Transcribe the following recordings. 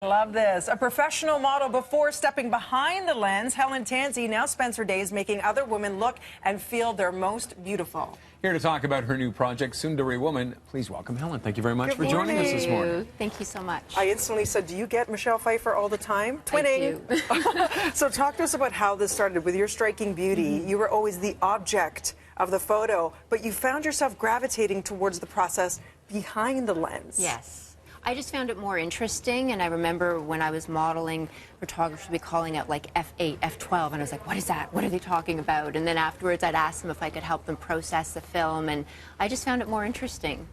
Love this. A professional model before stepping behind the lens, Helen Tansey now spends her days making other women look and feel their most beautiful. Here to talk about her new project, Sundari Woman, please welcome Helen. Thank you very much for joining us this morning. Thank you so much. I instantly said, do you get Michelle Pfeiffer all the time? Twinning. I do. So talk to us about how this started. With your striking beauty, you were always the object of the photo, but you found yourself gravitating towards the process behind the lens. Yes. I just found it more interesting, and I remember when I was modeling, photographers would be calling out like F8, F12, and I was like, what is that? What are they talking about? And then afterwards I'd ask them if I could help them process the film, and I just found it more interesting.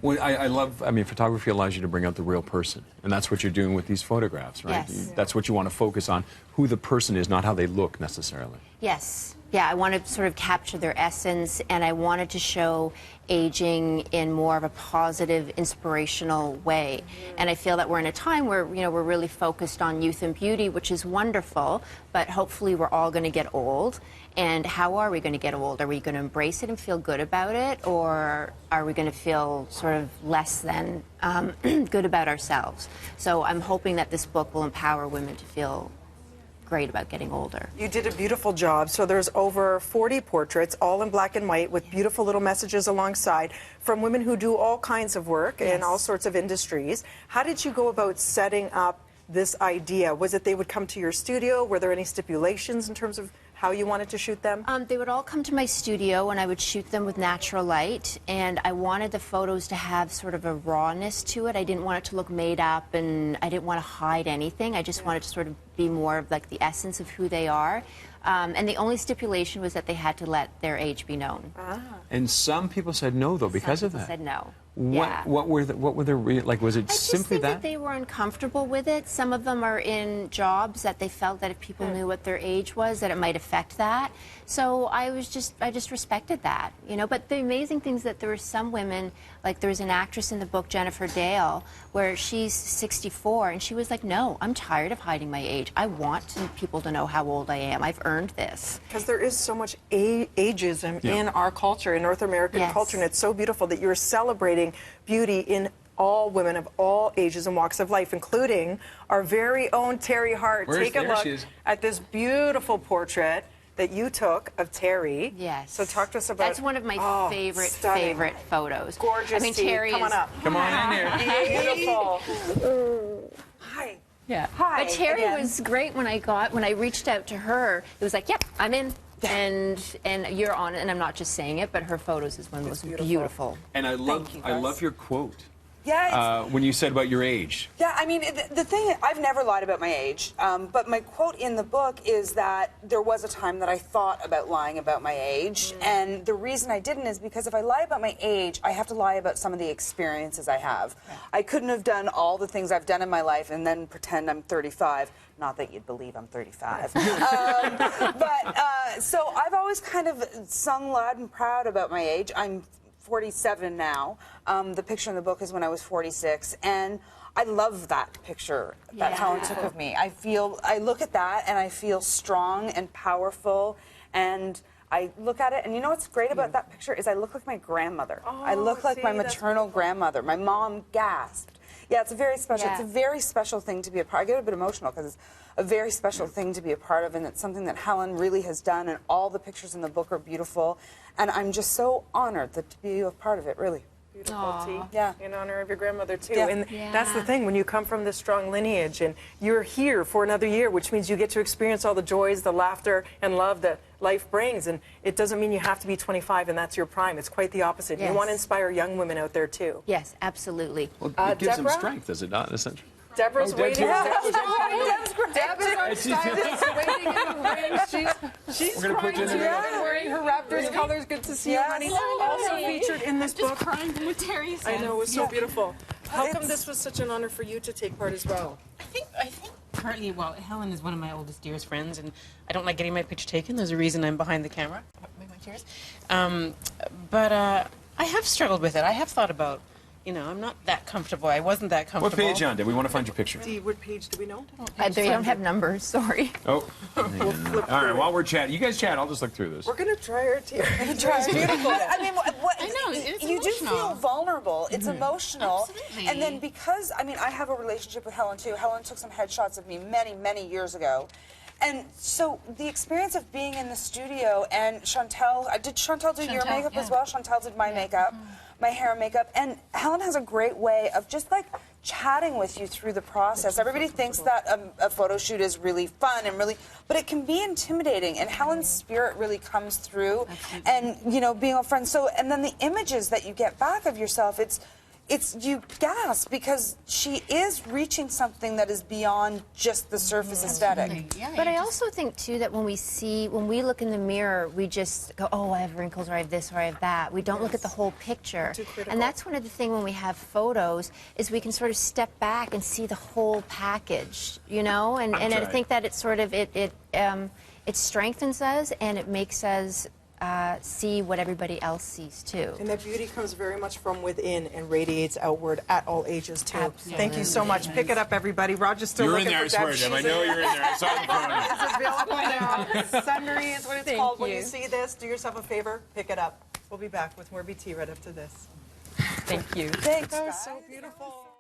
Well, I mean, photography allows you to bring out the real person, and that's what you're doing with these photographs, right? Yes. That's what you want to focus on, who the person is, not how they look necessarily. Yes. Yeah, I wanted to sort of capture their essence, and I wanted to show aging in more of a positive, inspirational way. And I feel that we're in a time where, you know, we're really focused on youth and beauty, which is wonderful, but hopefully we're all going to get old. And how are we going to get old? Are we going to embrace it and feel good about it, or are we going to feel sort of less than good about ourselves? So I'm hoping that this book will empower women to feel great about getting older. You did a beautiful job. So there's over 40 portraits, all in black and white, with beautiful little messages alongside from women who do all kinds of work in all sorts of industries. How did you go about setting up this idea? Was it they would come to your studio? Were there any stipulations in terms of how you wanted to shoot them? They would all come to my studio, and I would shoot them with natural light, and I wanted the photos to have sort of a rawness to it. I didn't want it to look made up, and I didn't want to hide anything. I just wanted to sort of be more of like the essence of who they are. And the only stipulation was that they had to let their age be known. And some people said no, though, because of that. Said no. What were the like? Was it simply that they were uncomfortable with it? Some of them are in jobs that they felt that if people knew what their age was, that it might affect that. So I just respected that, you know. But the amazing thing is that there were some women, like there was an actress in the book, Jennifer Dale, where she's 64, and she was like, no, I'm tired of hiding my age. I want people to know how old I am. I've earned this. Because there is so much ageism in our culture, in North American culture, and it's so beautiful that you're celebrating beauty in all women of all ages and walks of life, including our very own Terry Hart. Take a look at this beautiful portrait that you took of Terry. Yes. So talk to us about. That's one of my favorite photos. Gorgeous. I mean, Terry come on up. Come on in here. Beautiful. Hi. Yeah. Hi. But Terry was great when I reached out to her. It was like, yep, I'm in. And you're on it, and I'm not just saying it, but her photos is one of the most beautiful. And I love your quote. Yeah. When you said about your age. Yeah, I mean, the thing, I've never lied about my age, but my quote in the book is that there was a time that I thought about lying about my age, and the reason I didn't is because if I lie about my age, I have to lie about some of the experiences I have. I couldn't have done all the things I've done in my life and then pretend I'm 35. Not that you'd believe I'm 35. So I've always kind of sung loud and proud about my age. I'm 47 now. The picture in the book is when I was 46, and I love that picture that Helen took of me. I look at that and I feel strong and powerful, and I look at it, and you know what's great about that picture is I look like my grandmother. I look like my maternal grandmother. My mom gasped. Yeah, it's a very special. It's a very special thing to be a part. I get a bit emotional because it's a very special thing to be a part of, and it's something that Helen really has done. And all the pictures in the book are beautiful, and I'm just so honored to be a part of it. Really. Beautiful, T. Yeah. In honor of your grandmother, too. Yeah. And that's the thing, when you come from this strong lineage and you're here for another year, which means you get to experience all the joys, the laughter, and love that life brings. And it doesn't mean you have to be 25 and that's your prime. It's quite the opposite. You want to inspire young women out there, too. Yes, absolutely. Well, it gives them strength, does it not, essentially? Deborah's waiting. Deborah's waiting in the wings. She's crying too. Wearing her Raptors colors. Good to see you, honey. Also featured in this book. Crying with Terry. I know, it was so beautiful. How come this was such an honor for you to take part as well? I think partly, well, Helen is one of my oldest, dearest friends, and I don't like getting my picture taken. There's a reason I'm behind the camera. Make my tears. But I have struggled with it. I have thought about, I'm not that comfortable. I wasn't that What comfortable. page on? Did we want to find your picture? What page do we know? They don't have numbers, sorry. Oh. We'll flip All right, through while it. we're chatting, you guys chat. I'll just look through this. We're going to dry our tears. It's beautiful. I mean, I know, it's you do emotional. feel vulnerable. It's emotional. Absolutely. And then because, I mean, I have a relationship with Helen too. Helen took some headshots of me many, many years ago. And so the experience of being in the studio and Chantel, did Chantel do your makeup as well? Chantel did my makeup, my hair and makeup. And Helen has a great way of just like chatting with you through the process. Everybody thinks that a photo shoot is really fun and really, but it can be intimidating. And Helen's spirit really comes through. And, being a friend. So, and then the images that you get back of yourself, it's you gasp because she is reaching something that is beyond just the surface aesthetic. But I also think too that when we look in the mirror, we just go, oh, I have wrinkles, or I have this, or I have that. We don't look at the whole picture. Too critical. And that's one of the things when we have photos is we can sort of step back and see the whole package, And I right. think that it sort of it strengthens us and it makes us see what everybody else sees too. And that beauty comes very much from within and radiates outward at all ages too. Absolutely. Thank you so much. Pick it up, everybody. Roger's still You're in looking there, I for swear, Deb. Deb. I She's know in you're in there. I saw it in front of me. It's available now. Sundry is what it's Thank called. When you. you see this, do yourself a favor, pick it up. We'll be back with more BT right after this. Thank you. Thanks, That was guys. so beautiful.